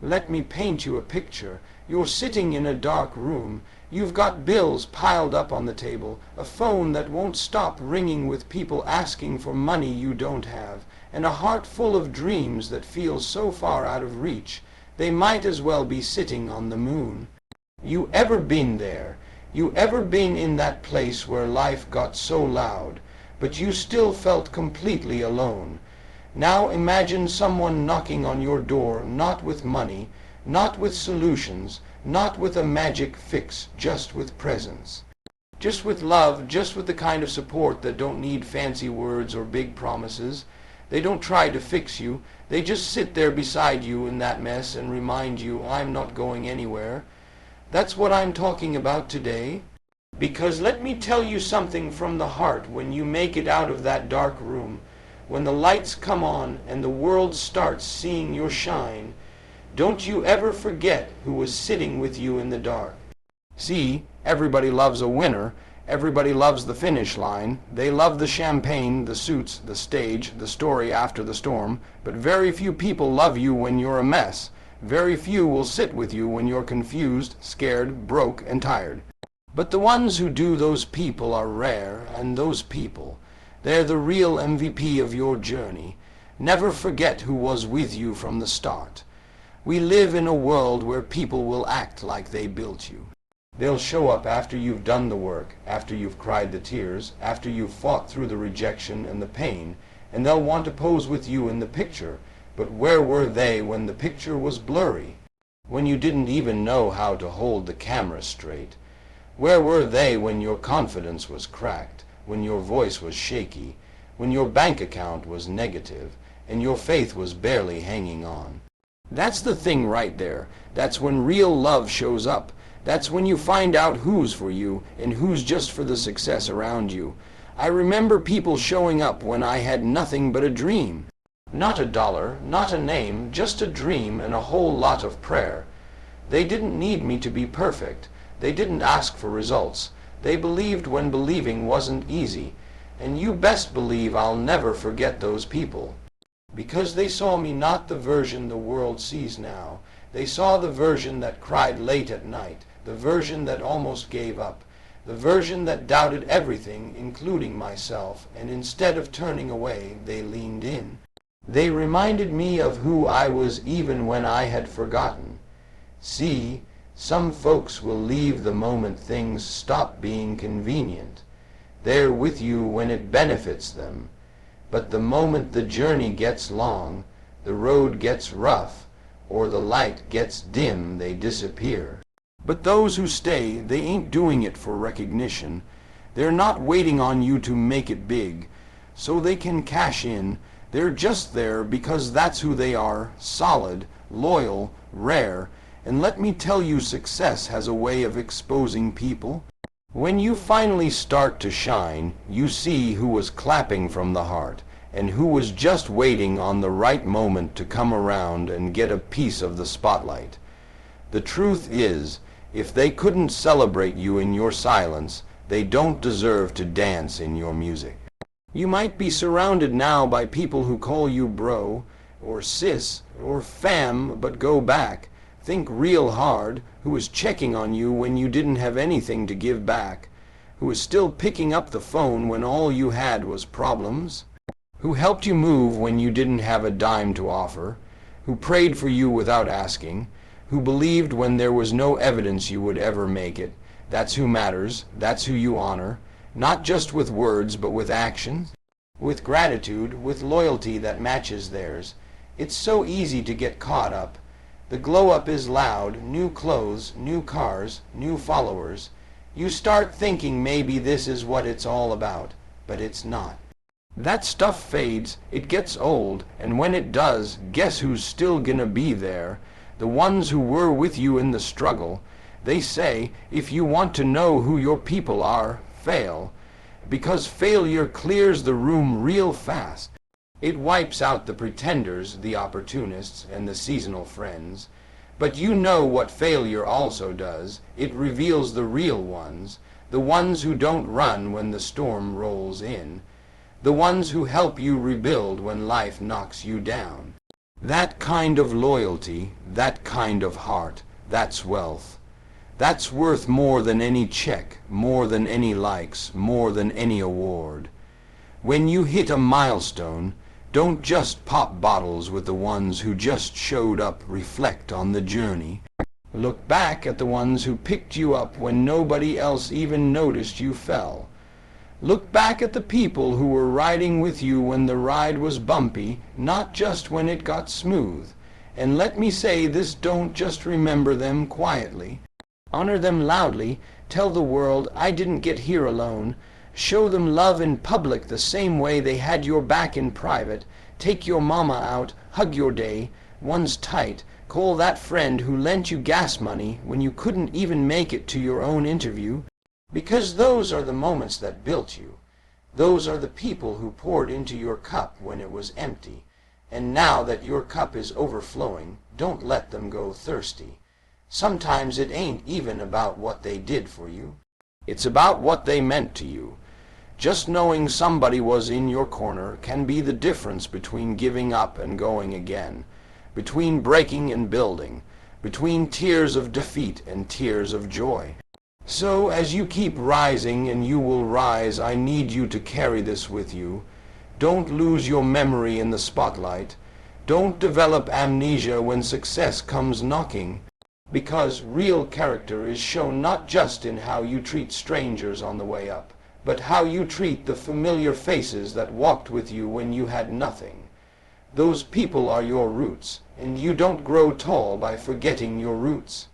Let me paint you a picture. You're sitting in a dark room. You've got bills piled up on the table, a phone that won't stop ringing with people asking for money you don't have, and a heart full of dreams that feel so far out of reach, they might as well be sitting on the moon. You ever been there? You ever been in that place where life got so loud, but you still felt completely alone? Now imagine someone knocking on your door, not with money, not with solutions, not with a magic fix, just with presence. Just with love, just with the kind of support that don't need fancy words or big promises. They don't try to fix you. They just sit there beside you in that mess and remind you, I'm not going anywhere. That's what I'm talking about today. Because let me tell you something from the heart when you make it out of that dark room. When the lights come on and the world starts seeing your shine, don't you ever forget who was sitting with you in the dark. See, everybody loves a winner. Everybody loves the finish line. They love the champagne, the suits, the stage, the story after the storm. But very few people love you when you're a mess. Very few will sit with you when you're confused, scared, broke, and tired. But the ones who do, those people are rare, and those people, they're the real MVP of your journey. Never forget who was with you from the start. We live in a world where people will act like they built you. They'll show up after you've done the work, after you've cried the tears, after you've fought through the rejection and the pain, and they'll want to pose with you in the picture. But where were they when the picture was blurry? When you didn't even know how to hold the camera straight? Where were they when your confidence was cracked, when your voice was shaky, when your bank account was negative, and your faith was barely hanging on? That's the thing right there. That's when real love shows up. That's when you find out who's for you and who's just for the success around you. I remember people showing up when I had nothing but a dream. Not a dollar, not a name, just a dream and a whole lot of prayer. They didn't need me to be perfect. They didn't ask for results. They believed when believing wasn't easy. And you best believe I'll never forget those people. Because they saw me not the version the world sees now. They saw the version that cried late at night, the version that almost gave up, the version that doubted everything, including myself, and instead of turning away, they leaned in. They reminded me of who I was even when I had forgotten. See, some folks will leave the moment things stop being convenient. They're with you when it benefits them. But the moment the journey gets long, the road gets rough, or the light gets dim, they disappear. But those who stay, they ain't doing it for recognition. They're not waiting on you to make it big, so they can cash in. They're just there because that's who they are, solid, loyal, rare. And let me tell you, success has a way of exposing people. When you finally start to shine, you see who was clapping from the heart, and who was just waiting on the right moment to come around and get a piece of the spotlight. The truth is, if they couldn't celebrate you in your silence, they don't deserve to dance in your music. You might be surrounded now by people who call you bro, or sis, or fam, but go back. Think real hard, who was checking on you when you didn't have anything to give back, who was still picking up the phone when all you had was problems, who helped you move when you didn't have a dime to offer, who prayed for you without asking, who believed when there was no evidence you would ever make it. That's who matters, that's who you honor, not just with words but with action, with gratitude, with loyalty that matches theirs. It's so easy to get caught up. The glow-up is loud, new clothes, new cars, new followers. You start thinking maybe this is what it's all about, but it's not. That stuff fades, it gets old, and when it does, guess who's still gonna be there? The ones who were with you in the struggle. They say, if you want to know who your people are, fail. Because failure clears the room real fast. It wipes out the pretenders, the opportunists, and the seasonal friends. But you know what failure also does. It reveals the real ones, the ones who don't run when the storm rolls in, the ones who help you rebuild when life knocks you down. That kind of loyalty, that kind of heart, that's wealth. That's worth more than any check, more than any likes, more than any award. When you hit a milestone, don't just pop bottles with the ones who just showed up. Reflect on the journey. Look back at the ones who picked you up when nobody else even noticed you fell. Look back at the people who were riding with you when the ride was bumpy, not just when it got smooth. And let me say this, don't just remember them quietly. Honor them loudly. Tell the world, I didn't get here alone. Show them love in public the same way they had your back in private. Take your mama out, hug your day, one's tight. Call that friend who lent you gas money when you couldn't even make it to your own interview. Because those are the moments that built you. Those are the people who poured into your cup when it was empty. And now that your cup is overflowing, don't let them go thirsty. Sometimes it ain't even about what they did for you. It's about what they meant to you. Just knowing somebody was in your corner can be the difference between giving up and going again, between breaking and building, between tears of defeat and tears of joy. So as you keep rising, and you will rise, I need you to carry this with you. Don't lose your memory in the spotlight. Don't develop amnesia when success comes knocking. Because real character is shown not just in how you treat strangers on the way up, but how you treat the familiar faces that walked with you when you had nothing. Those people are your roots, and you don't grow tall by forgetting your roots.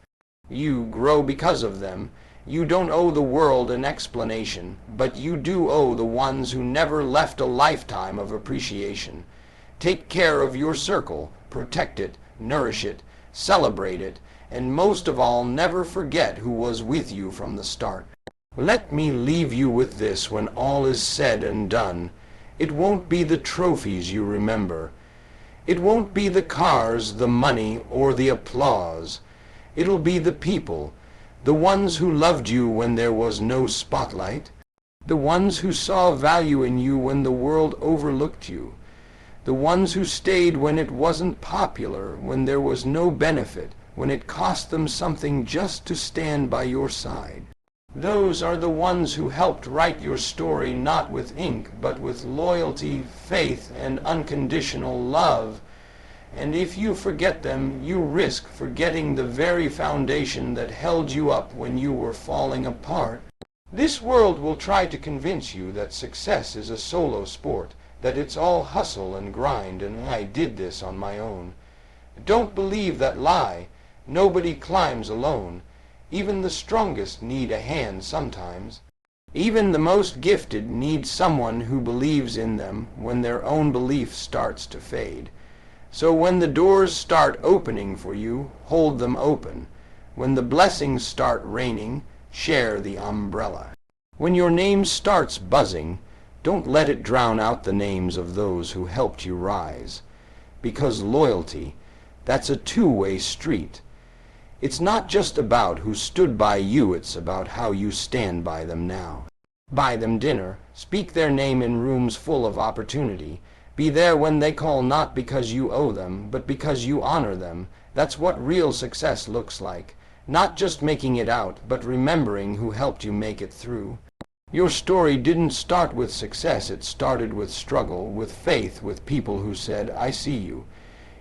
You grow because of them. You don't owe the world an explanation, but you do owe the ones who never left a lifetime of appreciation. Take care of your circle, protect it, nourish it, celebrate it, and most of all, never forget who was with you from the start. Let me leave you with this when all is said and done. It won't be the trophies you remember. It won't be the cars, the money, or the applause. It'll be the people, the ones who loved you when there was no spotlight, the ones who saw value in you when the world overlooked you, the ones who stayed when it wasn't popular, when there was no benefit, when it cost them something just to stand by your side. Those are the ones who helped write your story not with ink, but with loyalty, faith, and unconditional love. And if you forget them, you risk forgetting the very foundation that held you up when you were falling apart. This world will try to convince you that success is a solo sport, that it's all hustle and grind, and I did this on my own. Don't believe that lie. Nobody climbs alone. Even the strongest need a hand sometimes. Even the most gifted need someone who believes in them when their own belief starts to fade. So when the doors start opening for you, hold them open. When the blessings start raining, share the umbrella. When your name starts buzzing, don't let it drown out the names of those who helped you rise. Because loyalty, that's a two-way street. It's not just about who stood by you, it's about how you stand by them now. Buy them dinner, speak their name in rooms full of opportunity. Be there when they call, not because you owe them, but because you honor them. That's what real success looks like. Not just making it out, but remembering who helped you make it through. Your story didn't start with success, it started with struggle, with faith, with people who said, I see you.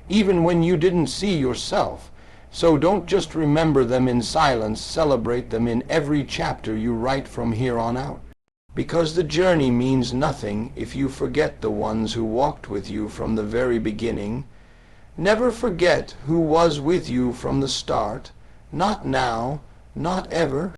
Even when you didn't see yourself. So don't just remember them in silence, celebrate them in every chapter you write from here on out. Because the journey means nothing if you forget the ones who walked with you from the very beginning. Never forget who was with you from the start. Not now, not ever.